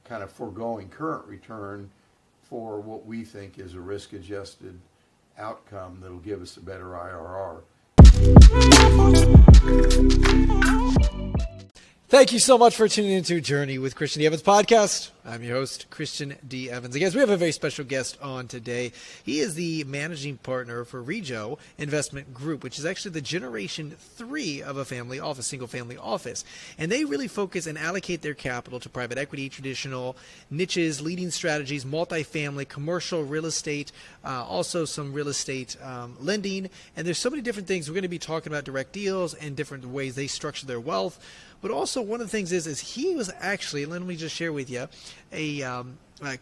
kind of foregoing current return for what we think is a risk-adjusted outcome that'll give us a better IRR. Thank you so much for tuning into Journey with Christian D. Evans podcast. I'm your host, Christian D. Evans. And guys, we have a very special guest on today. He is the managing partner for RIJO Investment Group, which is actually the generation 3 of a family office, single family office. And they really focus and allocate their capital to private equity, traditional niches, leading strategies, multifamily, commercial real estate, also some real estate lending. And there's so many different things. We're going to be talking about direct deals and different ways they structure their wealth. But also one of the things is he was actually, let me just share with you, a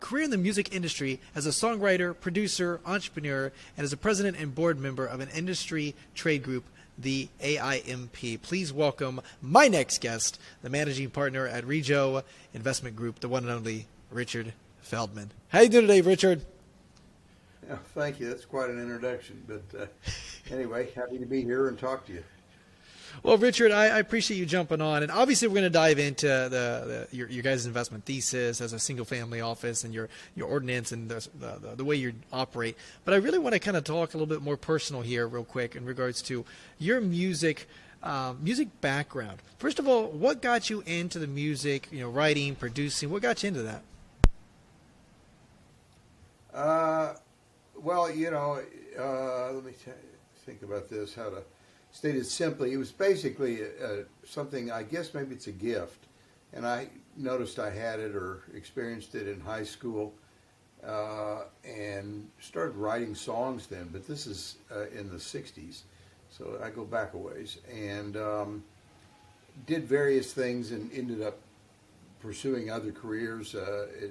career in the music industry as a songwriter, producer, entrepreneur, and as a president and board member of an industry trade group, the AIMP. Please welcome my next guest, the managing partner at RIJO Investment Group, the one and only Richard Feldman. How you doing today, Richard? Yeah, thank you. That's quite an introduction. But anyway, happy to be here and talk to you. Well, Richard, I appreciate you jumping on, and obviously we're going to dive into your guys' investment thesis as a single-family office and your ordinance and the way you operate. But I really want to kind of talk a little bit more personal here, real quick, in regards to your music background. First of all, what got you into the music? Writing, producing. What got you into that? Well, let me think about this. How to state it simply, it was basically something, I guess maybe it's a gift, and I noticed I had it or experienced it in high school and started writing songs then, but this is in the 60s, so I go back a ways, and did various things and ended up pursuing other careers,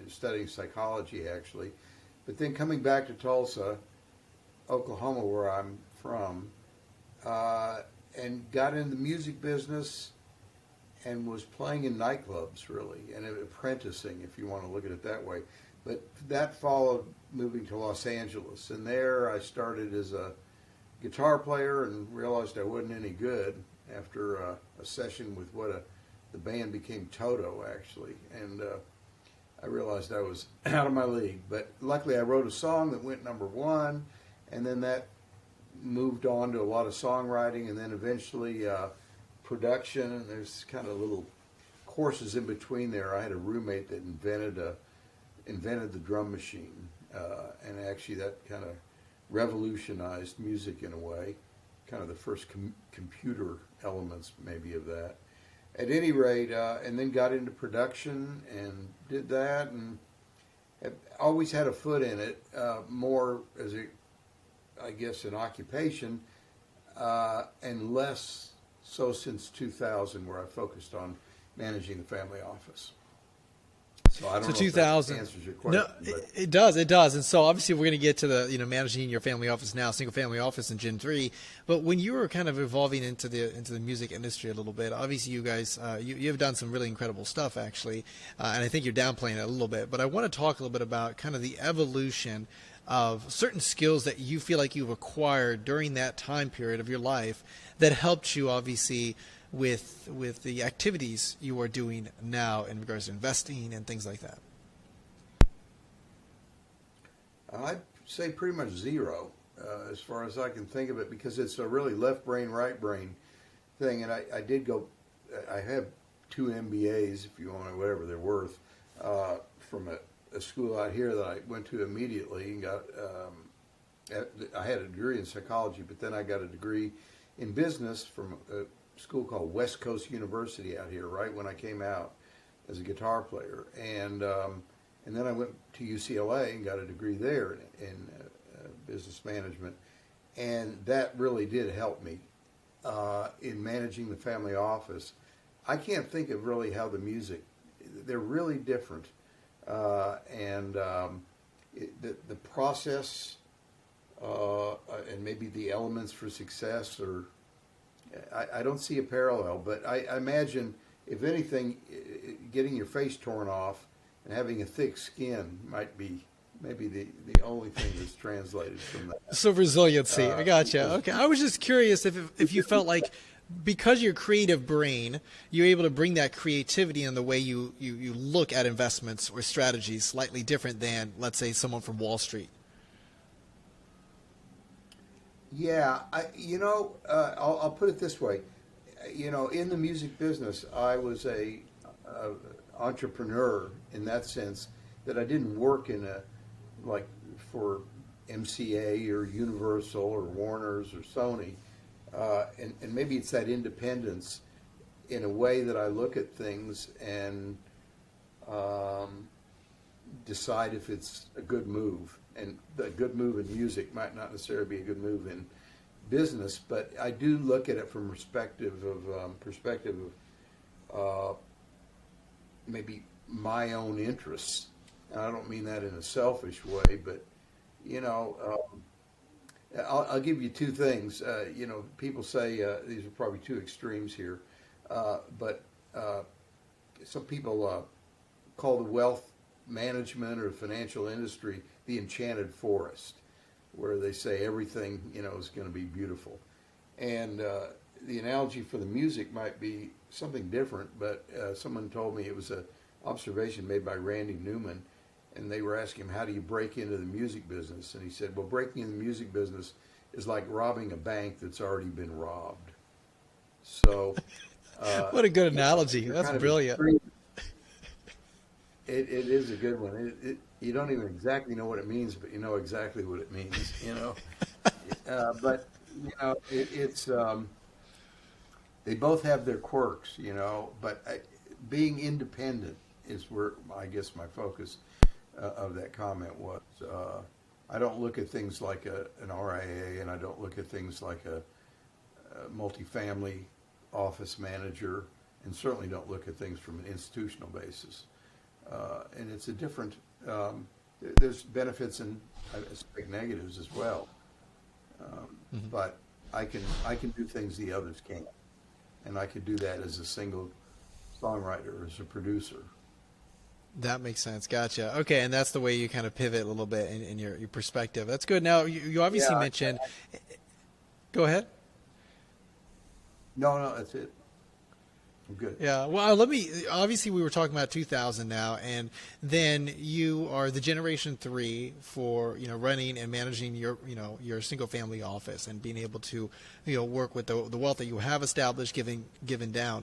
studying psychology actually, but then coming back to Tulsa, Oklahoma, where I'm from, and got in the music business and was playing in nightclubs, really, and apprenticing, if you want to look at it that way. But that followed moving to Los Angeles, and there I started as a guitar player and realized I wasn't any good after a session with the band became Toto, actually, and I realized I was out of my league. But luckily I wrote a song that went #1, and then that moved on to a lot of songwriting, and then eventually production, and there's kind of little courses in between there. I had a roommate that invented the drum machine, and actually that kind of revolutionized music in a way, kind of the first computer elements maybe of that. At any rate, and then got into production and did that, and have always had a foot in it, more as I guess an occupation, and less so since 2000, where I focused on managing the family office. So I don't know 2000 if that answers your question. No, it does. And so obviously we're going to get to the managing your family office now, single family office in Gen 3. But when you were kind of evolving into the music industry a little bit, obviously you guys you have done some really incredible stuff actually, and I think you're downplaying it a little bit. But I want to talk a little bit about kind of the evolution of certain skills that you feel like you've acquired during that time period of your life that helped you obviously with the activities you are doing now in regards to investing and things like that. I'd say pretty much zero, as far as I can think of it, because it's a really left brain, right brain thing. And I have 2 MBAs, if you want, whatever they're worth, from a school out here that I went to immediately and got. I had a degree in psychology, but then I got a degree in business from a school called West Coast University out here. Right when I came out as a guitar player, and then I went to UCLA and got a degree there in business management, and that really did help me in managing the family office. I can't think of really how the music. They're really different. And the process and maybe the elements for success, or I don't see a parallel, but I imagine, if anything, getting your face torn off and having a thick skin might be maybe the only thing that's translated from that. So resiliency, I gotcha. Okay, I was just curious if you felt like because you're a creative brain, you're able to bring that creativity in the way you look at investments or strategies slightly different than, let's say, someone from Wall Street. Yeah, I'll put it this way. In the music business, I was a entrepreneur in that sense that I didn't work in like for MCA or Universal or Warner's or Sony, and maybe it's that independence in a way that I look at things and decide if it's a good move. And a good move in music might not necessarily be a good move in business, but I do look at it from perspective of maybe my own interests. And I don't mean that in a selfish way, but I'll give you two things. People say these are probably two extremes here, but some people call the wealth management or financial industry the enchanted forest, where they say everything is going to be beautiful. And the analogy for the music might be something different, but someone told me it was an observation made by Randy Newman, and they were asking him, how do you break into the music business? And he said, well, breaking into the music business is like robbing a bank that's already been robbed. So what a good analogy. That's brilliant. It is a good one. You don't even exactly know what it means, but you know exactly what it means, But, it's they both have their quirks, but being independent is where I guess my focus of that comment was. I don't look at things like an RIA, and I don't look at things like a multifamily office manager, and certainly don't look at things from an institutional basis. And it's a different. There's benefits and I expect negatives as well, but I can do things the others can't, and I could do that as a single songwriter, as a producer. That makes sense. Gotcha. Okay, and that's the way you kind of pivot a little bit in your perspective. That's good. Now, you obviously mentioned. Go ahead. No, that's it. I'm good. Yeah. Well, obviously, we were talking about 2000 now, and then you are the generation 3 for running and managing your single family office and being able to work with the wealth that you have established, given down.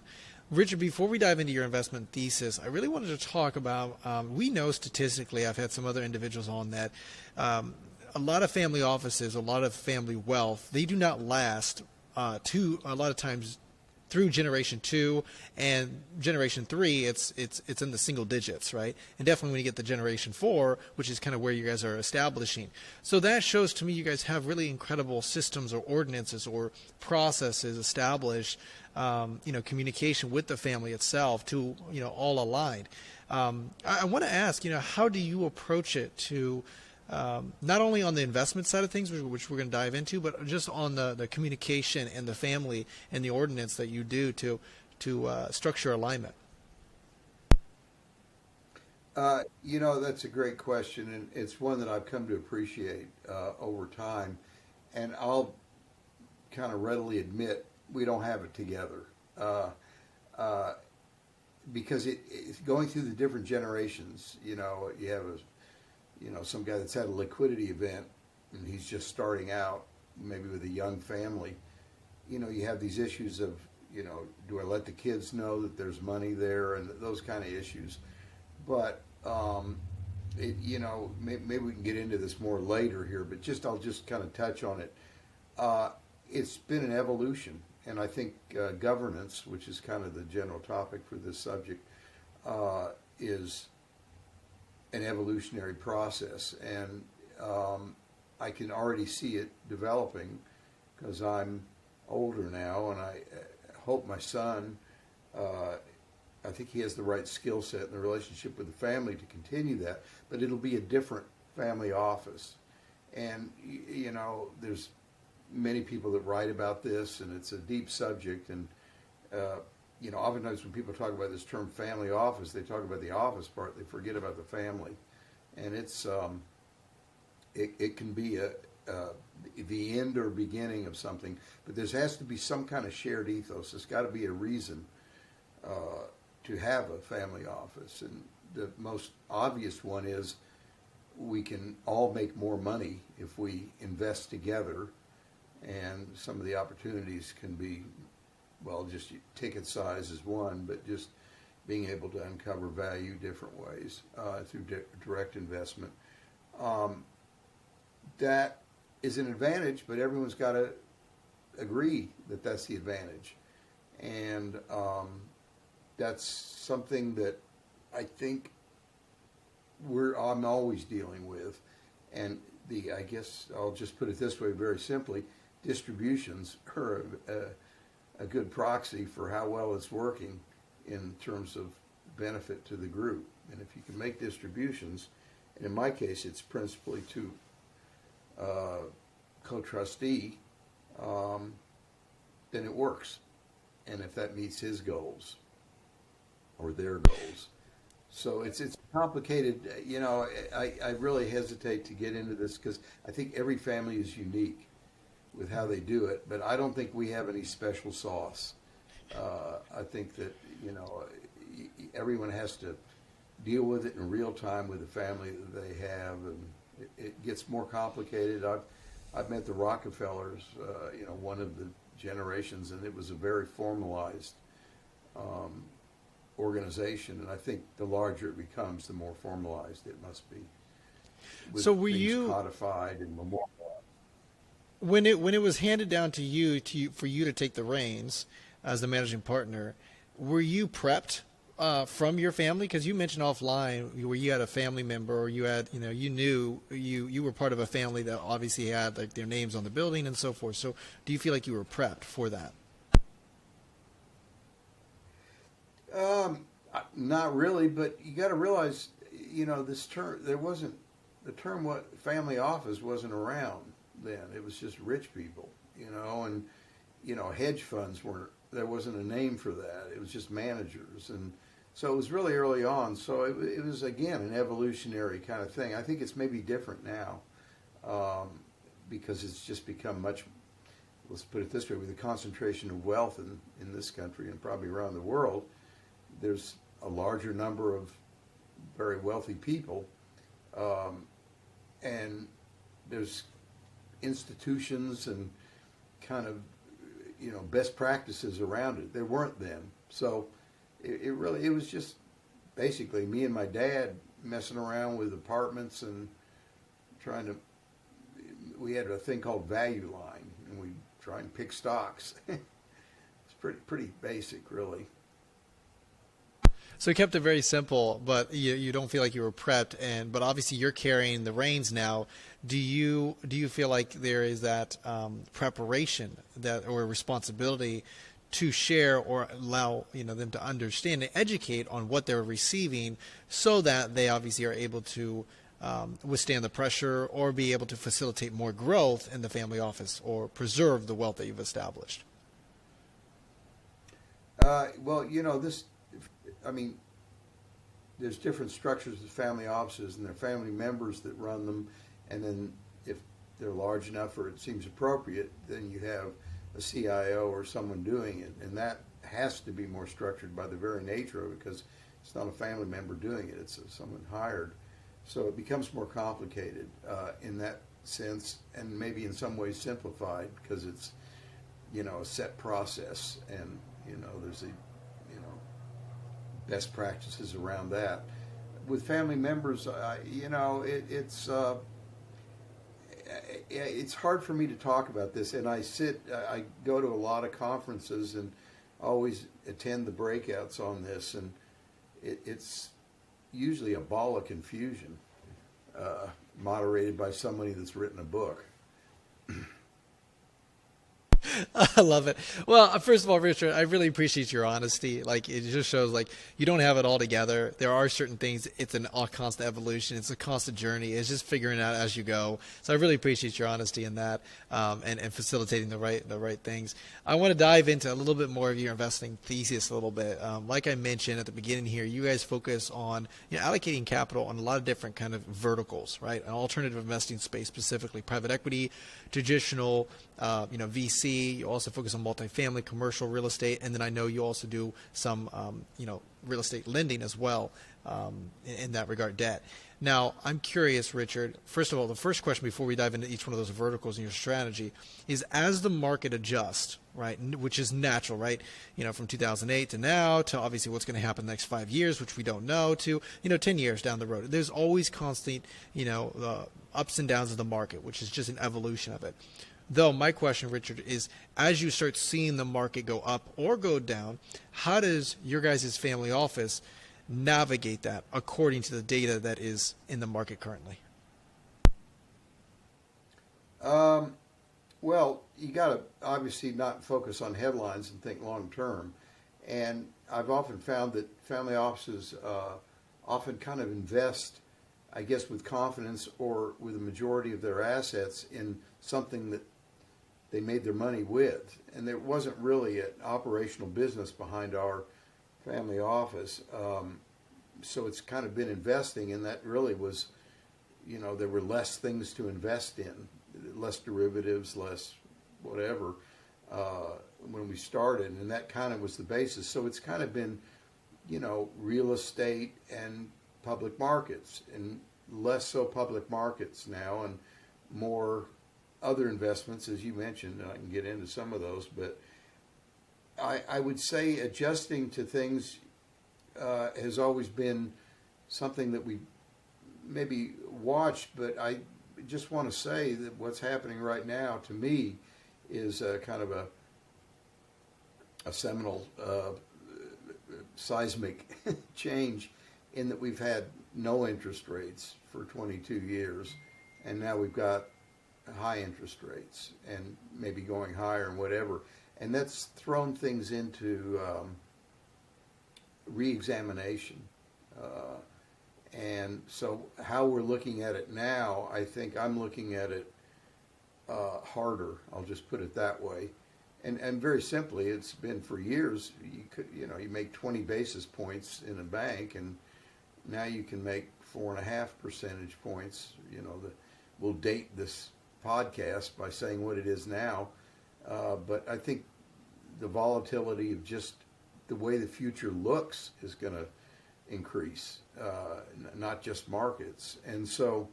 Richard, before we dive into your investment thesis, I really wanted to talk about, we know statistically, I've had some other individuals on that, a lot of family offices, a lot of family wealth, they do not last a lot of times through generation 2 and generation 3, it's in the single digits, right? And definitely when you get the generation 4, which is kind of where you guys are establishing. So that shows to me you guys have really incredible systems or ordinances or processes established, communication with the family itself to, all aligned. I want to ask, how do you approach it to, not only on the investment side of things, which we're going to dive into, but just on the communication and the family and the ordinance that you do to structure alignment? That's a great question, and it's one that I've come to appreciate over time. And I'll kind of readily admit we don't have it together because it's going through the different generations. You have some guy that's had a liquidity event and he's just starting out, maybe with a young family. You have these issues of, do I let the kids know that there's money there, and those kind of issues. But, maybe we can get into this more later here, but I'll just kind of touch on it. It's been an evolution, and I think governance, which is kind of the general topic for this subject, is an evolutionary process, and I can already see it developing because I'm older now, and I hope my son, I think he has the right skill set and the relationship with the family to continue that, but it'll be a different family office. And, there's many people that write about this, and it's a deep subject, and oftentimes when people talk about this term family office, they talk about the office part, they forget about the family. And it's it can be the end or beginning of something, but there has to be some kind of shared ethos. There's got to be a reason to have a family office, and the most obvious one is we can all make more money if we invest together, and some of the opportunities can be, well, just ticket size is one, but just being able to uncover value different ways through direct investment. That is an advantage, but everyone's got to agree that that's the advantage. And that's something that I think I'm always dealing with. And I guess I'll just put it this way very simply, distributions are a good proxy for how well it's working in terms of benefit to the group. And if you can make distributions, and in my case it's principally to co-trustee, then it works. And if that meets his goals or their goals. So it's complicated. I really hesitate to get into this because I think every family is unique with how they do it, but I don't think we have any special sauce. I think that, everyone has to deal with it in real time with the family that they have, and it gets more complicated. I've met the Rockefellers, one of the generations, and it was a very formalized organization, and I think the larger it becomes, the more formalized it must be. With So were things you codified and memorialized? when it was handed down to you for you to take the reins as the managing partner? Were you prepped from your family? Because you mentioned offline where you had a family member, or you had you were part of a family that obviously had like their names on the building and so forth. So do you feel like you were prepped for that? Not really, but you got to realize, this term, the term family office wasn't around then. It was just rich people, and, hedge funds there wasn't a name for that. It was just managers. And so it was really early on. So it was, again, an evolutionary kind of thing. I think it's maybe different now because it's just become much, let's put it this way, with the concentration of wealth in this country and probably around the world, there's a larger number of very wealthy people, and there's institutions and kind of best practices around it. There weren't then, so it was just basically me and my dad messing around with apartments and we had a thing called value line, and we try and pick stocks. It's pretty basic, really. So you kept it very simple, but you don't feel like you were prepped, but obviously you're carrying the reins now. Do you feel like there is that preparation or responsibility to share or allow them to understand and educate on what they're receiving, so that they obviously are able to withstand the pressure or be able to facilitate more growth in the family office or preserve the wealth that you've established? Well, there's different structures of family offices, and there are family members that run them, and then if they're large enough or it seems appropriate, then you have a CIO or someone doing it, and that has to be more structured by the very nature of it, because it's not a family member doing it, it's someone hired. So it becomes more complicated in that sense, and maybe in some ways simplified, because it's a set process, and there's best practices around that. With family members, it's hard for me to talk about this, and I go to a lot of conferences and always attend the breakouts on this, and it's usually a ball of confusion, moderated by somebody that's written a book. I love it. Well, first of all, Richard, I really appreciate your honesty. Like, it just shows like you don't have it all together. There are certain things. It's a constant evolution. It's a constant journey. It's just figuring it out as you go. So I really appreciate your honesty in that, and facilitating the right things. I want to dive into a little bit more of your investing thesis a little bit. Like I mentioned at the beginning here, you guys focus on allocating capital on a lot of different kind of verticals, right? An alternative investing space, specifically private equity, traditional, VC. You also focus on multifamily, commercial real estate, and then I know you also do some, real estate lending as well, in that regard, debt. Now, I'm curious, Richard, first of all, the first question before we dive into each one of those verticals in your strategy is, as the market adjusts, right, which is natural, right, from 2008 to now to obviously what's going to happen the next 5 years, which we don't know, to, 10 years down the road. There's always constant, the ups and downs of the market, which is just an evolution of it. Though my question, Richard, is as you start seeing the market go up or go down, how does your guys' family office navigate that according to the data that is in the market currently? Well, you got to obviously not focus on headlines and think long term. And I've often found that family offices often kind of invest, I guess, with confidence or with a majority of their assets in something that they made their money with. And there wasn't really an operational business behind our family office. So it's kind of been investing, and that really was, there were less things to invest in, less derivatives, less whatever, when we started, and that kind of was the basis. So it's kind of been, real estate and public markets, and less so public markets now, and more other investments, as you mentioned, and I can get into some of those, but I would say adjusting to things has always been something that we maybe watched, but I just want to say that what's happening right now, to me, is kind of a seminal seismic change, in that we've had no interest rates for 22 years, and now we've got high interest rates and maybe going higher and whatever. And that's thrown things into re-examination. And so how we're looking at it now, I think I'm looking at it harder. I'll just put it that way. And very simply, it's been for years, you make 20 basis points in a bank, and now you can make 4.5 percentage points. We'll date this podcast by saying what it is now. But I think the volatility of just the way the future looks is going to increase, not just markets. And so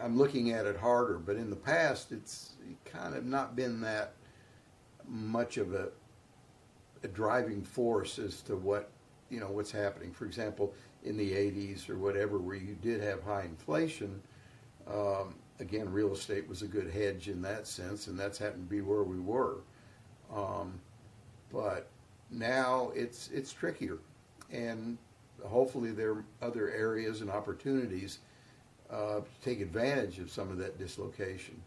I'm looking at it harder. But in the past, it's kind of not been that much of a driving force as to what's happening. For example, in the 80s or whatever, where you did have high inflation, again, real estate was a good hedge in that sense, and that's happened to be where we were. But now it's trickier, and hopefully there are other areas and opportunities to take advantage of some of that dislocation.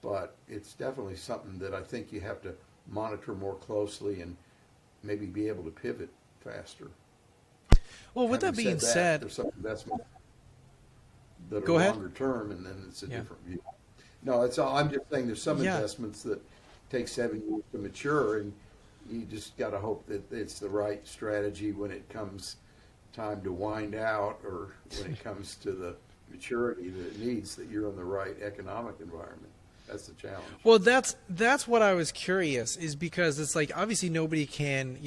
But it's definitely something that I think you have to monitor more closely and maybe be able to pivot faster. Well, with that being said, there's some investments that Go are ahead. longer term, and then it's a different view. No, it's all. I'm just saying there's some investments that take 7 years to mature, and you just got to hope that it's the right strategy when it comes time to wind out, or when it comes to the maturity that it needs, that you're in the right economic environment. That's the challenge. Well, that's what I was curious, is because it's like, obviously nobody can,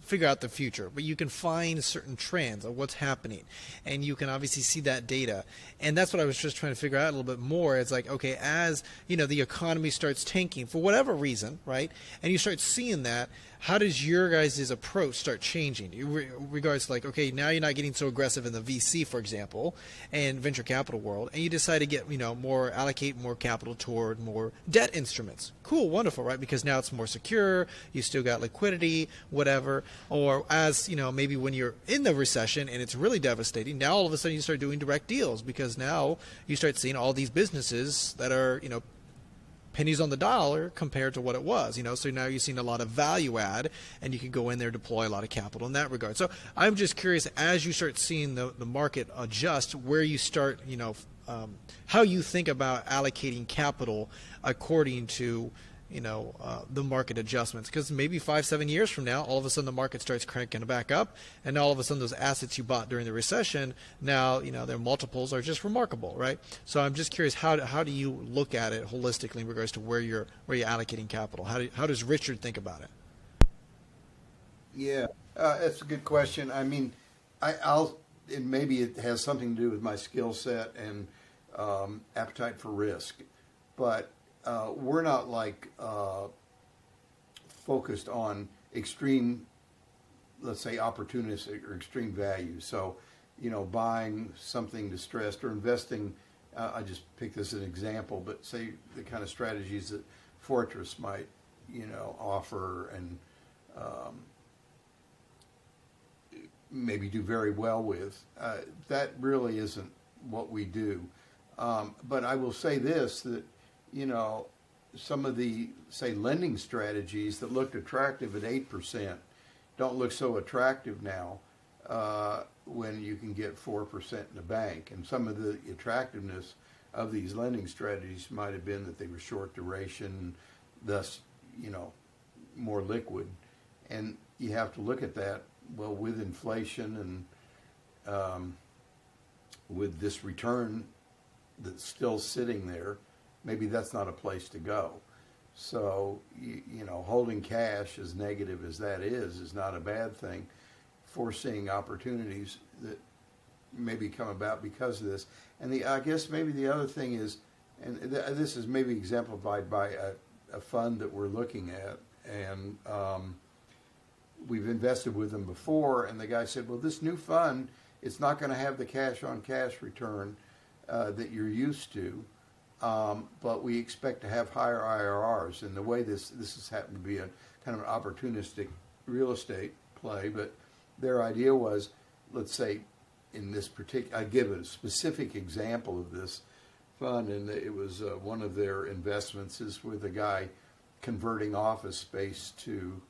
figure out the future, but you can find certain trends of what's happening, and you can obviously see that data. And that's what I was just trying to figure out a little bit more. It's like, okay, as the economy starts tanking for whatever reason, right, and you start seeing that, how does your guys' approach start changing in regards to, like, okay, now you're not getting so aggressive in the VC, for example, and venture capital world, and you decide to get allocate more capital toward more debt instruments. Cool, wonderful, right? Because now it's more secure, you still got liquidity, whatever. Or as maybe when you're in the recession and it's really devastating, now all of a sudden you start doing direct deals, because now you start seeing all these businesses that are pennies on the dollar compared to what it was, so now you've seen a lot of value add, and you can go in there, deploy a lot of capital in that regard. So I'm just curious, as you start seeing the market adjust, where you start, how you think about allocating capital according to the market adjustments, because maybe 5-7 years from now, all of a sudden the market starts cranking back up, and all of a sudden those assets you bought during the recession, now their multiples are just remarkable, right? So I'm just curious, how do you look at it holistically in regards to where you're allocating capital? How does Richard think about it? Yeah, that's a good question. I mean, and maybe it has something to do with my skill set and appetite for risk, but we're not focused on extreme, let's say, opportunistic or extreme value. So, buying something distressed or investing. I just picked this as an example, but say the kind of strategies that Fortress might, offer and maybe do very well with. That really isn't what we do. But I will say this, that some of the, say, lending strategies that looked attractive at 8% don't look so attractive now when you can get 4% in the bank. And some of the attractiveness of these lending strategies might have been that they were short duration, thus, more liquid. And you have to look at that, well, with inflation and with this return that's still sitting there, maybe that's not a place to go. So, holding cash, as negative as that is not a bad thing. Foreseeing opportunities that maybe come about because of this. And I guess maybe the other thing is, and this is maybe exemplified by a fund that we're looking at, and we've invested with them before, and the guy said, well, this new fund, it's not going to have the cash-on-cash return that you're used to. But we expect to have higher IRRs. And the way this has happened to be a kind of an opportunistic real estate play, but their idea was, let's say, in this particular, I give a specific example of this fund, and it was one of their investments is with a guy converting office space to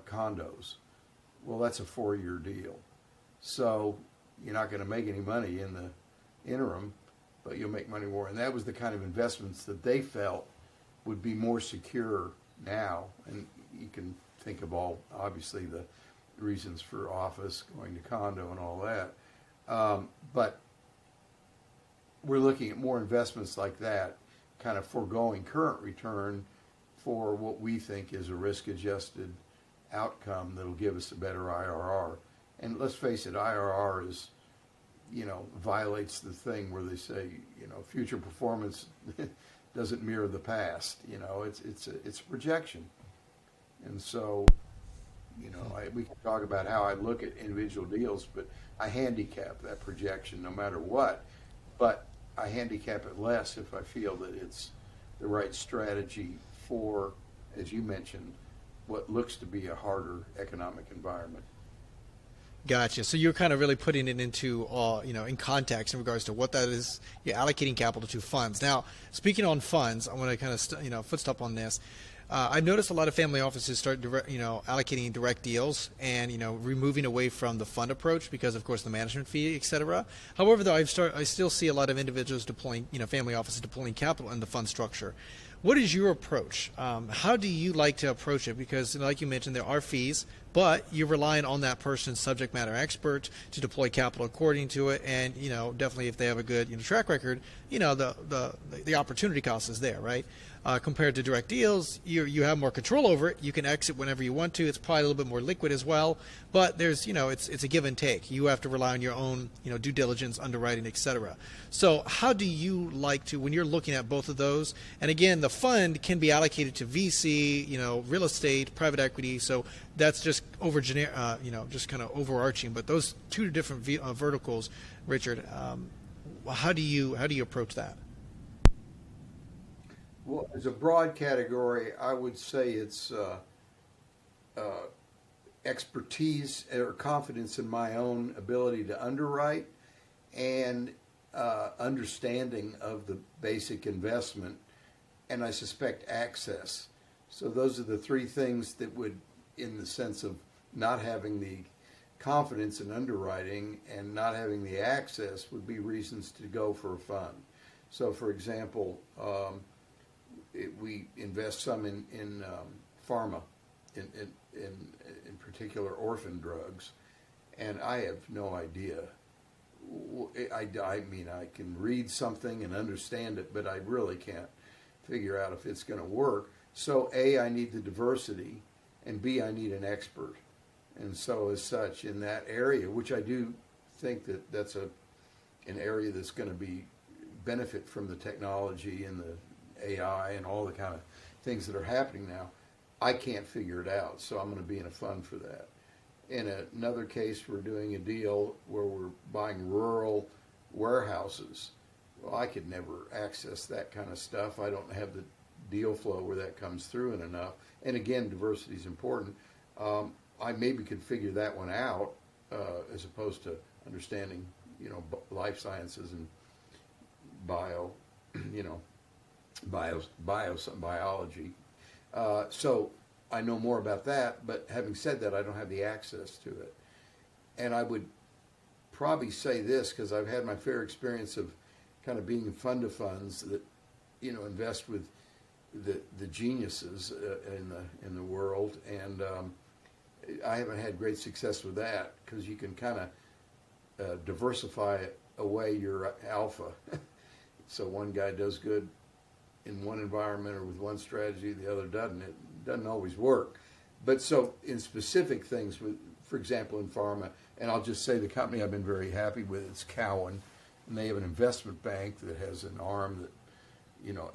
condos. Well, that's a 4-year deal. So you're not going to make any money in the interim, but you'll make money more. And that was the kind of investments that they felt would be more secure now. And you can think of all, obviously, the reasons for office going to condo and all that. But we're looking at more investments like that, kind of foregoing current return for what we think is a risk-adjusted outcome that'll give us a better IRR. And let's face it, IRR is, violates the thing where they say, future performance doesn't mirror the past. It's a projection. And so, we can talk about how I look at individual deals, but I handicap that projection no matter what. But I handicap it less if I feel that it's the right strategy for, as you mentioned, what looks to be a harder economic environment. Gotcha. So you're kind of really putting it into, in context in regards to what that is. You're allocating capital to funds. Now, speaking on funds, I want to kind of, footstep on this. I've noticed a lot of family offices start, allocating direct deals and, removing away from the fund approach because, of course, the management fee, et cetera. However, though, I still see a lot of individuals deploying, family offices deploying capital in the fund structure. What is your approach? How do you like to approach it? Because, like you mentioned, there are fees, but you're relying on that person's subject matter expert to deploy capital according to it. And, definitely if they have a good track record, the opportunity cost is there, right? Compared to direct deals, you have more control over it. You can exit whenever you want to. It's probably a little bit more liquid as well. But there's, it's a give and take. You have to rely on your own, due diligence, underwriting, et cetera. So how do you like to, when you're looking at both of those, and again, the fund can be allocated to VC, real estate, private equity. So that's just just kind of overarching. But those two different verticals, Richard, how do you approach that? Well, as a broad category, I would say it's expertise or confidence in my own ability to underwrite and understanding of the basic investment and I suspect access. So those are the three things that would, in the sense of not having the confidence in underwriting and not having the access, would be reasons to go for a fund. So, for example, we invest some in pharma, in particular orphan drugs, and I have no idea. I mean, I can read something and understand it, but I really can't figure out if it's going to work. So, A, I need the diversity, and B, I need an expert. And so, as such, in that area, which I do think that that's an area that's going to be benefit from the technology and the AI and all the kind of things that are happening now, I can't figure it out. So I'm going to be in a fund for that. In another case, we're doing a deal where we're buying rural warehouses. Well, I could never access that kind of stuff. I don't have the deal flow where that comes through in enough. And again, diversity is important. I maybe could figure that one out as opposed to understanding, life sciences and biology. So I know more about that, but having said that, I don't have the access to it. And I would probably say this, because I've had my fair experience of kind of being in fund of funds that, invest with the geniuses in the world, and I haven't had great success with that, because you can kind of diversify away your alpha. So one guy does good in one environment or with one strategy, the other doesn't. It doesn't always work. But so in specific things, for example, in pharma, and I'll just say the company I've been very happy with, it's Cowen, and they have an investment bank that has an arm that,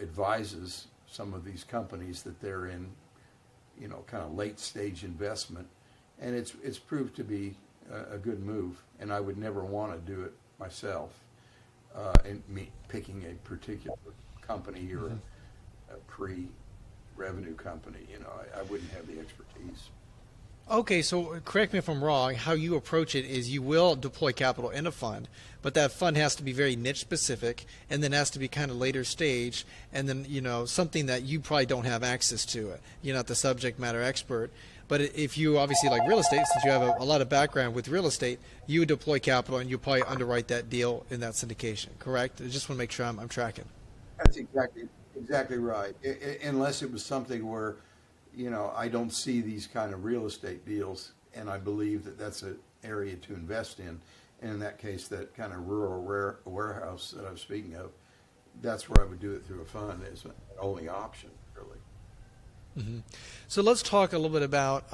advises some of these companies that they're in, kind of late stage investment, and it's proved to be a good move, and I would never want to do it myself. And me picking a particular company or a pre-revenue company, I wouldn't have the expertise. Okay, so correct me if I'm wrong. How you approach it is you will deploy capital in a fund, but that fund has to be very niche specific, and then has to be kind of later stage, and then something that you probably don't have access to. You're not the subject matter expert. But if you obviously like real estate, since you have a lot of background with real estate, you would deploy capital and you probably underwrite that deal in that syndication, correct? I just want to make sure I'm tracking. That's exactly right. Unless it was something where, I don't see these kind of real estate deals, and I believe that that's an area to invest in. And in that case, that kind of rural warehouse that I'm speaking of, that's where I would do it through a fund as an only option, really. Mm-hmm. So let's talk a little bit about,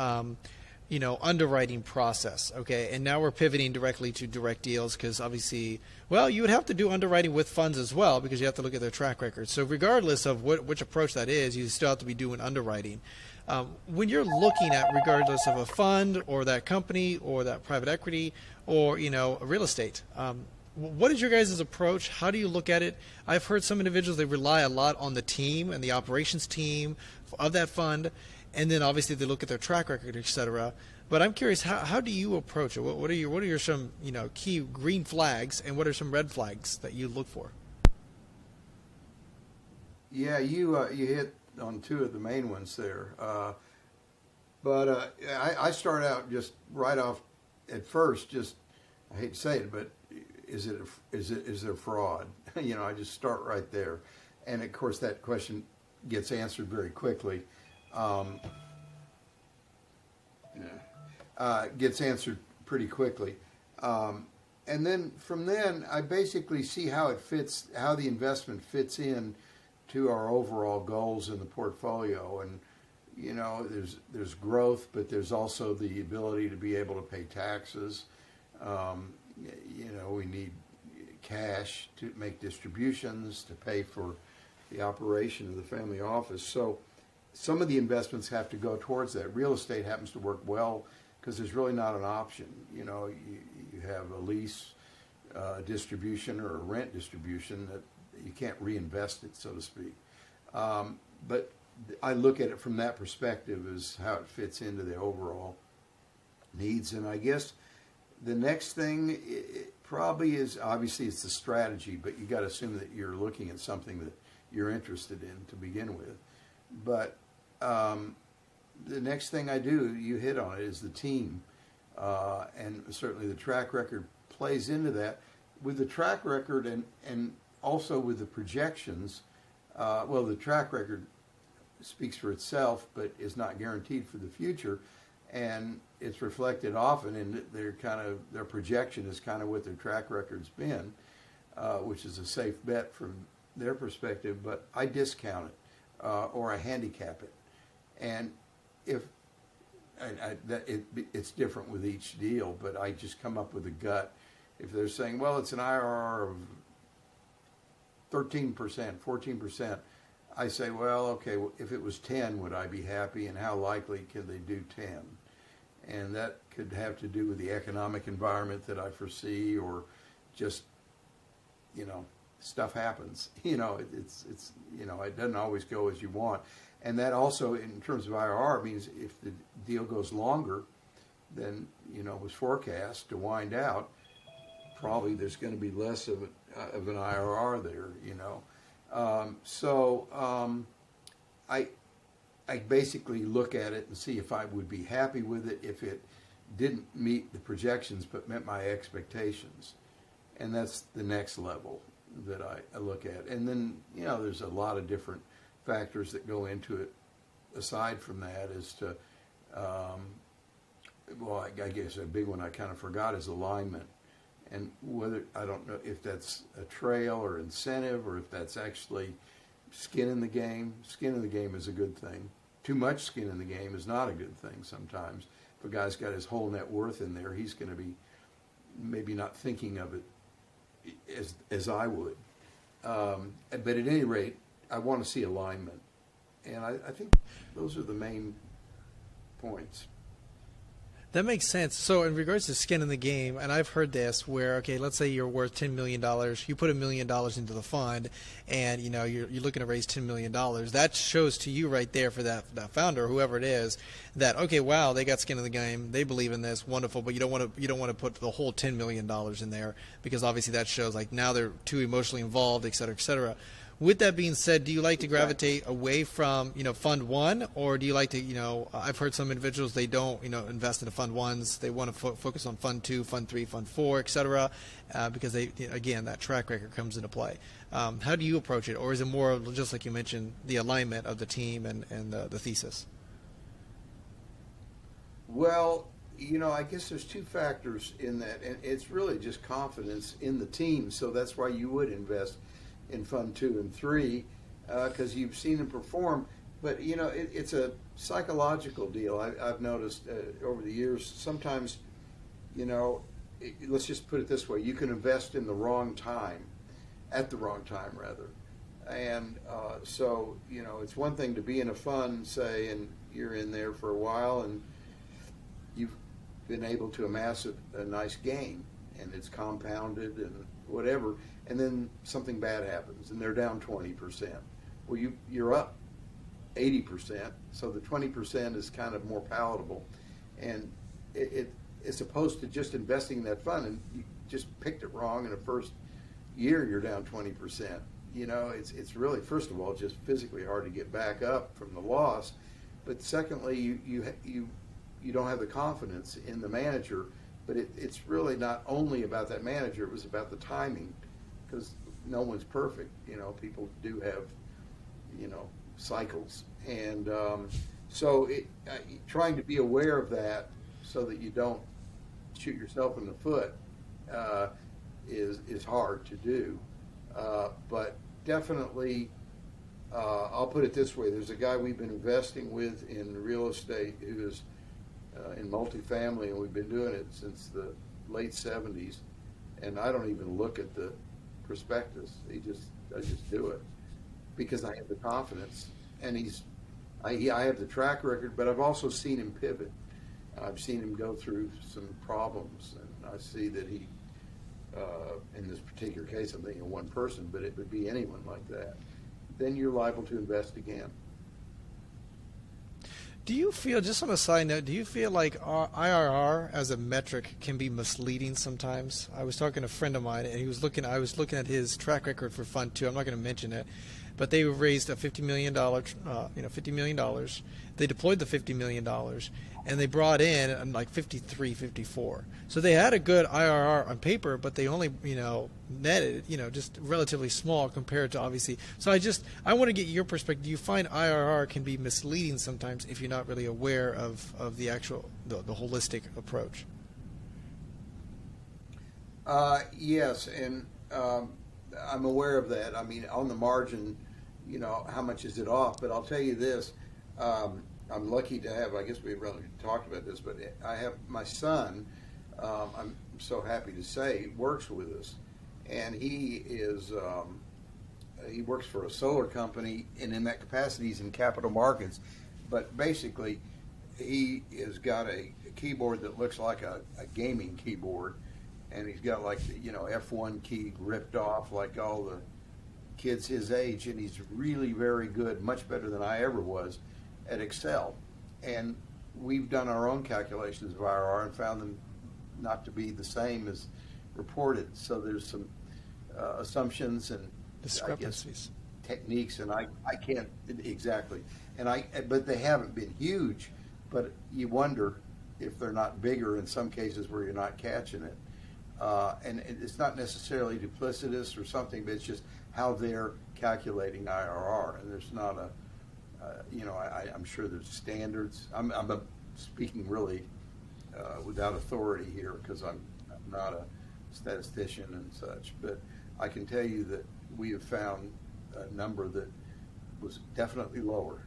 underwriting process. Okay, and now we're pivoting directly to direct deals because obviously, you would have to do underwriting with funds as well because you have to look at their track record. So regardless of which approach that is, you still have to be doing underwriting. When you're looking at, regardless of a fund or that company or that private equity or real estate, what is your guys' approach? How do you look at it? I've heard some individuals, they rely a lot on the team and the operations team of that fund, and then obviously they look at their track record, et cetera. But I'm curious, how do you approach it? What are your some key green flags, and what are some red flags that you look for? Yeah, you hit on two of the main ones there. But I start out just right off at first. Just I hate to say it, but is there fraud? I just start right there, and of course that question gets answered very quickly. Gets answered pretty quickly, and then from then I basically see how it fits, how the investment fits in to our overall goals in the portfolio. And there's growth, but there's also the ability to be able to pay taxes. We need cash to make distributions, to pay for the operation of the family office. So some of the investments have to go towards that. Real estate happens to work well because there's really not an option. You have a lease distribution or a rent distribution that you can't reinvest it, so to speak. But I look at it from that perspective as how it fits into the overall needs. And I guess the next thing probably is, obviously it's the strategy, but you got to assume that you're looking at something that you're interested in to begin with. But the next thing I do, you hit on it, is the team. And certainly the track record plays into that. With the track record and also with the projections, well, the track record speaks for itself, but is not guaranteed for the future, and it's reflected often in their projection is kind of what their track record's been, which is a safe bet from their perspective. But I discount it or I handicap it, and if it's different with each deal, but I just come up with a gut. If they're saying, well, it's an IRR of 13%, 14%, I say, well, okay, if it was 10, would I be happy, and how likely can they do 10? And that could have to do with the economic environment that I foresee, or just, stuff happens. It's it doesn't always go as you want. And that also, in terms of IRR, means if the deal goes longer than, was forecast to wind out, probably there's going to be less of an IRR there, I basically look at it and see if I would be happy with it if it didn't meet the projections but met my expectations. And that's the next level that I look at. And then, there's a lot of different factors that go into it aside from that as to, I guess a big one I kind of forgot is alignment. And whether, I don't know if that's a trail or incentive or if that's actually skin in the game. Skin in the game is a good thing. Too much skin in the game is not a good thing sometimes. If a guy's got his whole net worth in there, he's going to be maybe not thinking of it as I would. But at any rate, I want to see alignment. And I think those are the main points. That makes sense. So in regards to skin in the game, and I've heard this where, okay, let's say you're worth $10 million, you put $1 million into the fund, and you're looking to raise $10 million. That shows to you right there for that founder, whoever it is, that okay, wow, they got skin in the game, they believe in this, wonderful. But you don't want to put the whole $10 million in there, because obviously that shows like now they're too emotionally involved, et cetera, et cetera. With that being said, do you like to gravitate away from, Fund 1, or do you like to, I've heard some individuals, they don't, invest in the Fund 1s. They want to focus on Fund 2, Fund 3, Fund 4, et cetera, because again, that track record comes into play. How do you approach it? Or is it more, just like you mentioned, the alignment of the team and the thesis? Well, I guess there's two factors in that, and it's really just confidence in the team. So that's why you would invest in Fund 2 and 3, because you've seen them perform. But, it's a psychological deal. I've noticed over the years, sometimes, let's just put it this way, you can invest in the wrong time, at the wrong time, rather. And so, it's one thing to be in a fund, say, and you're in there for a while, and you've been able to amass a nice gain, and it's compounded and whatever, and then something bad happens, and they're down 20%. Well, you're up 80%, so the 20% is kind of more palatable. And it as opposed to just investing in that fund, and you just picked it wrong in the first year, you're down 20%. It's really, first of all, just physically hard to get back up from the loss, but secondly, you don't have the confidence in the manager. But it's really not only about that manager, it was about the timing, because no one's perfect. People do have, cycles. And so trying to be aware of that so that you don't shoot yourself in the foot is hard to do. But definitely, I'll put it this way. There's a guy we've been investing with in real estate who is in multifamily, and we've been doing it since the late 70s, and I don't even look at the prospectus. I just do it because I have the confidence, and I have the track record, but I've also seen him pivot. I've seen him go through some problems, and I see that he, in this particular case, I'm thinking of one person, but it would be anyone like that. Then you're liable to invest again. Do you feel, just on a side note, do you feel like IRR as a metric can be misleading sometimes? I was talking to a friend of mine, and I was looking at his track record for Fund 2. I'm not going to mention it, but they raised a $50 million, $50 million. They deployed the $50 million, and they brought in like 53, 54. So they had a good IRR on paper, but they only, netted, just relatively small compared to obviously. So I want to get your perspective. Do you find IRR can be misleading sometimes if you're not really aware of the actual, the holistic approach? Yes, and I'm aware of that. I mean, on the margin, how much is it off? But I'll tell you this, I'm lucky to have, I guess we really talked about this, but I have my son, I'm so happy to say, works with us. And he works for a solar company, and in that capacity, he's in capital markets. But basically, he has got a keyboard that looks like a gaming keyboard, and he's got like the F1 key ripped off like all the kids his age, and he's really very good, much better than I ever was at Excel. And we've done our own calculations of IRR and found them not to be the same as reported. So there's some assumptions and Discrepancies, techniques, and I can't exactly. But they haven't been huge. But you wonder if they're not bigger in some cases where you're not catching it. And it's not necessarily duplicitous or something, but it's just how they're calculating IRR. And there's not I'm sure there's standards. I'm speaking really without authority here because I'm not a statistician and such. But I can tell you that we have found a number that was definitely lower.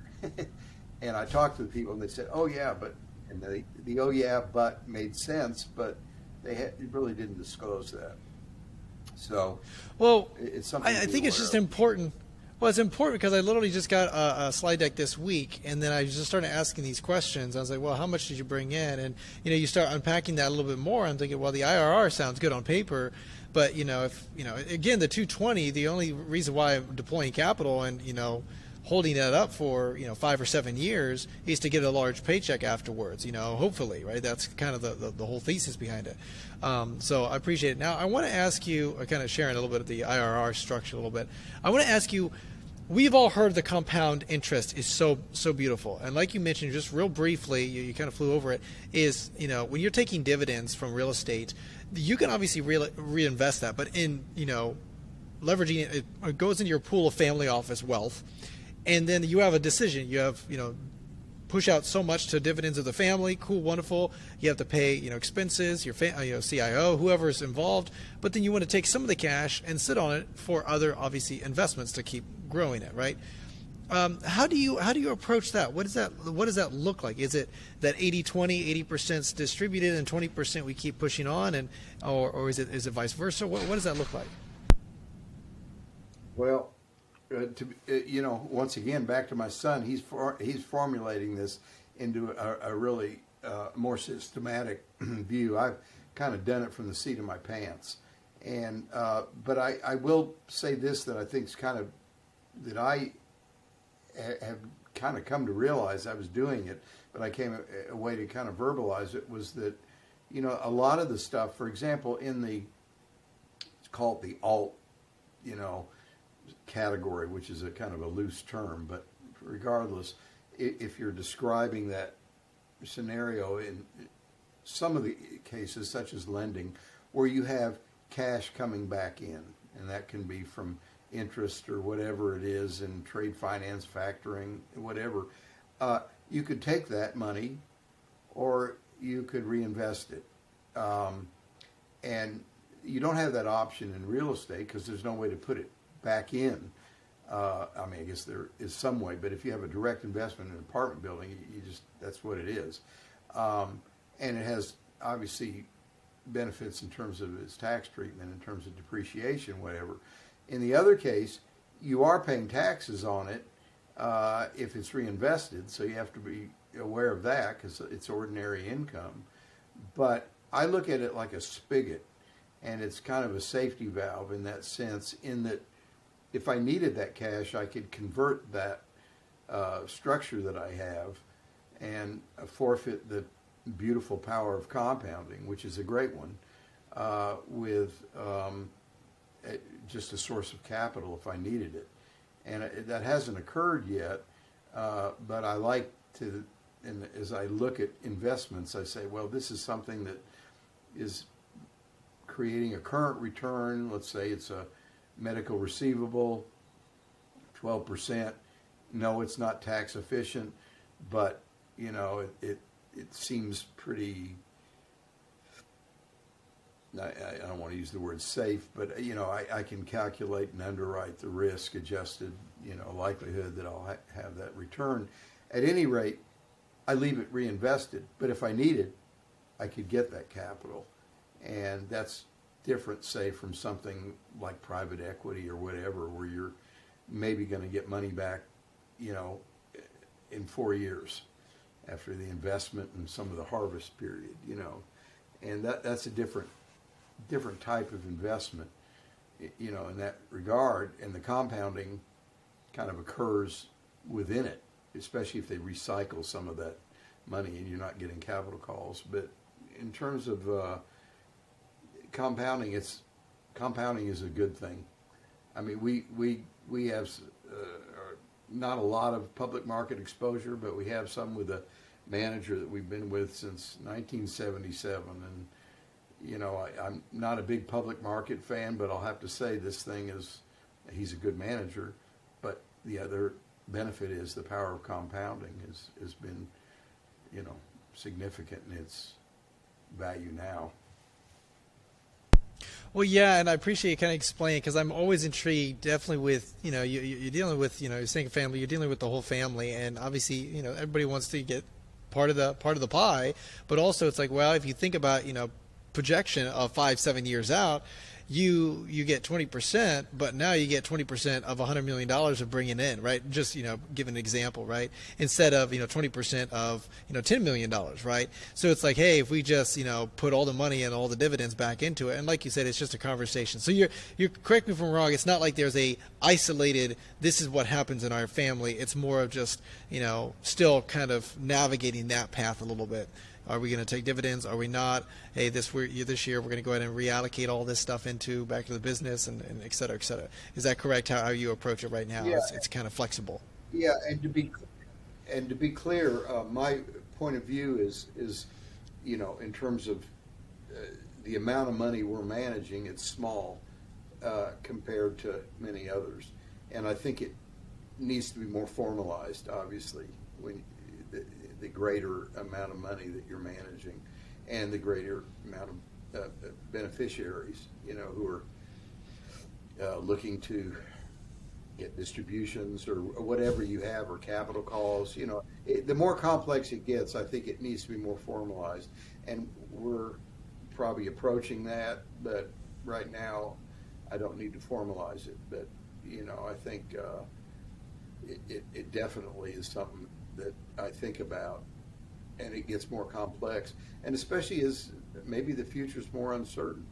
And I talked to the people, and they said, "Oh yeah, but," and the "oh yeah, but" made sense, but they really didn't disclose that. So, well, it's something. I think it's just important. Well, it's important because I literally just got a slide deck this week, and then I just started asking these questions. I was like, well, how much did you bring in? And, you start unpacking that a little bit more. I'm thinking, well, the IRR sounds good on paper, but, again, the 220, the only reason why I'm deploying capital and, holding that up for, 5 or 7 years is to get a large paycheck afterwards, hopefully, right? That's kind of the whole thesis behind it. So I appreciate it. Now, I want to ask you, kind of sharing a little bit of the IRR structure a little bit. I want to ask you, we've all heard the compound interest is so beautiful. And like you mentioned, just real briefly, you kind of flew over it, is, when you're taking dividends from real estate, you can obviously reinvest that. But in, leveraging it goes into your pool of family office wealth. And then you have a decision. You have, push out so much to dividends of the family. Cool, wonderful. You have to pay, expenses, your CIO, whoever's involved. But then you want to take some of the cash and sit on it for other, obviously, investments to keep growing it, right? How do you approach that? What does that look like? Is it that 80-20, 80% distributed and 20% we keep pushing on, and or is it vice versa? What does that look like? Well, once again, back to my son, he's formulating this into a really more systematic view. I've kind of done it from the seat of my pants, and but I will say this, that I think is kind of that I have kind of come to realize I was doing it, but I came a way to kind of verbalize it, was that a lot of the stuff, for example, it's called the alt category, which is a kind of a loose term, but regardless, if you're describing that scenario in some of the cases, such as lending, where you have cash coming back in, and that can be from interest or whatever it is in trade finance, factoring, whatever, you could take that money or you could reinvest it. And you don't have that option in real estate because there's no way to put it back in. I guess there is some way, but if you have a direct investment in an apartment building, that's what it is. And it has obviously benefits in terms of its tax treatment, in terms of depreciation, whatever. In the other case, you are paying taxes on it if it's reinvested, so you have to be aware of that because it's ordinary income. But I look at it like a spigot, and it's kind of a safety valve in that sense, in that if I needed that cash, I could convert that structure that I have and forfeit the beautiful power of compounding, which is a great one, with just a source of capital if I needed it. and that hasn't occurred yet. But I like to, and as I look at investments, I say, well, this is something that is creating a current return. Let's say it's a medical receivable, 12%. No, it's not tax efficient, but it seems pretty. I don't want to use the word safe, but I can calculate and underwrite the risk adjusted likelihood that I'll have that return. At any rate, I leave it reinvested, but if I need it, I could get that capital, and that's different, say, from something like private equity or whatever, where you're maybe going to get money back, in 4 years after the investment and some of the harvest period, and that's a different type of investment, in that regard, and the compounding kind of occurs within it, especially if they recycle some of that money and you're not getting capital calls. But in terms of compounding is a good thing. I mean, we have not a lot of public market exposure, but we have some with a manager that we've been with since 1977, and I'm not a big public market fan, but I'll have to say he's a good manager. But the other benefit is the power of compounding has been, significant in its value now. Well, yeah, and I appreciate you kind of explaining, because I'm always intrigued, definitely with, you're dealing with, you're saying family, you're dealing with the whole family, and obviously, everybody wants to get part of the pie, but also it's like, well, if you think about, projection of 5-7 years out, you get 20%, but now you get 20% of $100 million of bringing in, right? Just, give an example, right? Instead of, 20% of, $10 million, right? So it's like, hey, if we just, put all the money and all the dividends back into it, and like you said, it's just a conversation. So you're correct me if I'm wrong, it's not like there's a isolated, this is what happens in our family. It's more of just, still kind of navigating that path a little bit. Are we going to take dividends? Are we not? Hey, this year we're going to go ahead and reallocate all this stuff back to the business, and et cetera, et cetera. Is that correct? How you approach it right now? Yeah. It's kind of flexible. Yeah, and to be clear, my point of view is in terms of the amount of money we're managing, it's small compared to many others, and I think it needs to be more formalized. Obviously, when the greater amount of money that you're managing, and the greater amount of beneficiaries, who are looking to get distributions or whatever you have, or capital calls. The more complex it gets, I think it needs to be more formalized, and we're probably approaching that. But right now, I don't need to formalize it. But I think it definitely is something that I think about, and it gets more complex, and especially as maybe the future's more uncertain.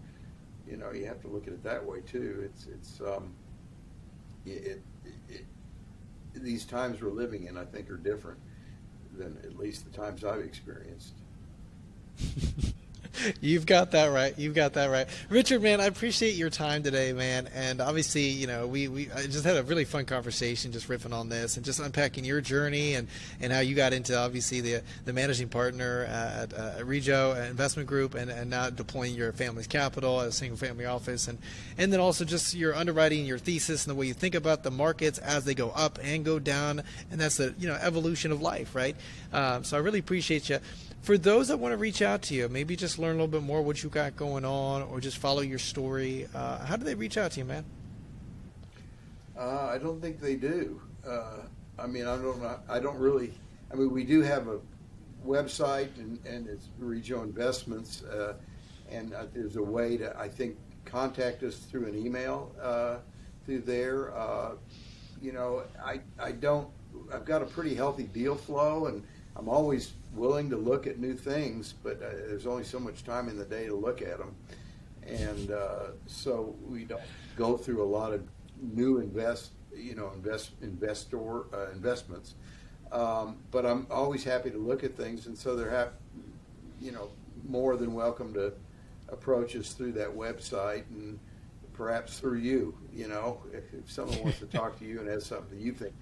You have to look at it that way too. These times we're living in, I think, are different than at least the times I've experienced. You've got that right. Richard, man, I appreciate your time today, man. And obviously, I just had a really fun conversation just riffing on this and just unpacking your journey and how you got into, obviously, the managing partner at RIJO Investment Group, and now deploying your family's capital at a single family office, and then also just your underwriting, your thesis, and the way you think about the markets as they go up and go down. And that's the evolution of life, right? So I really appreciate you. For those that want to reach out to you, maybe just learn a little bit more what you got going on, or just follow your story, how do they reach out to you, man? I don't think they do. I don't really. We do have a website, and it's RIJO Investments, and there's a way to, I think, contact us through an email through there. I've got a pretty healthy deal flow, and I'm always willing to look at new things, but there's only so much time in the day to look at them, and so we don't go through a lot of new investments. But I'm always happy to look at things, and so they're more than welcome to approach us through that website, and perhaps through you, if someone wants to talk to you and has something you think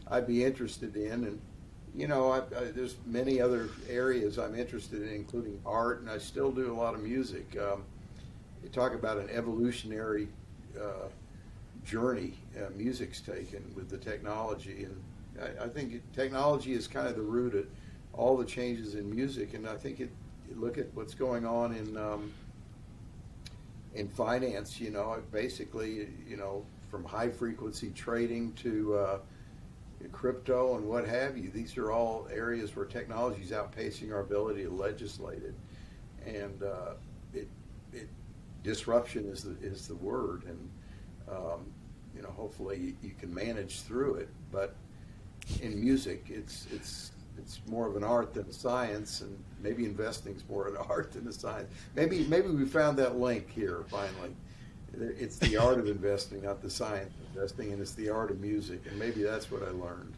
I'd be interested in. And, there's many other areas I'm interested in, including art, and I still do a lot of music. You talk about an evolutionary journey music's taken with the technology, and I think technology is kind of the root of all the changes in music. And I think look at what's going on in finance. Basically, from high frequency trading to crypto and what have you. These are all areas where technology is outpacing our ability to legislate it, and disruption is the word. And hopefully you can manage through it. But in music, it's more of an art than a science, and maybe investing's more an art than a science. Maybe we found that link here finally. It's the art of investing, not the science of investing, and it's the art of music, and maybe that's what I learned.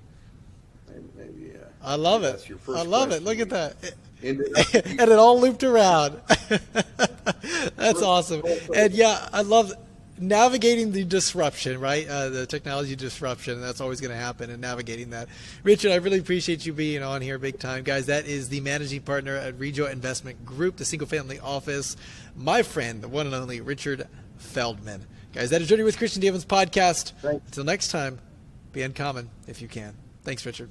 Maybe I love it. That's your first I love it. question. Look at that. And it all looped around. That's awesome. And yeah, I love navigating the disruption, right? The technology disruption, that's always going to happen, and navigating that. Richard, I really appreciate you being on here big time. Guys, that is the managing partner at RIJO Investment Group, the single family office. My friend, the one and only Richard Feldman. Guys, that is Journey with Christian D. Evans podcast. Thanks. Until next time, be uncommon if you can. Thanks, Richard.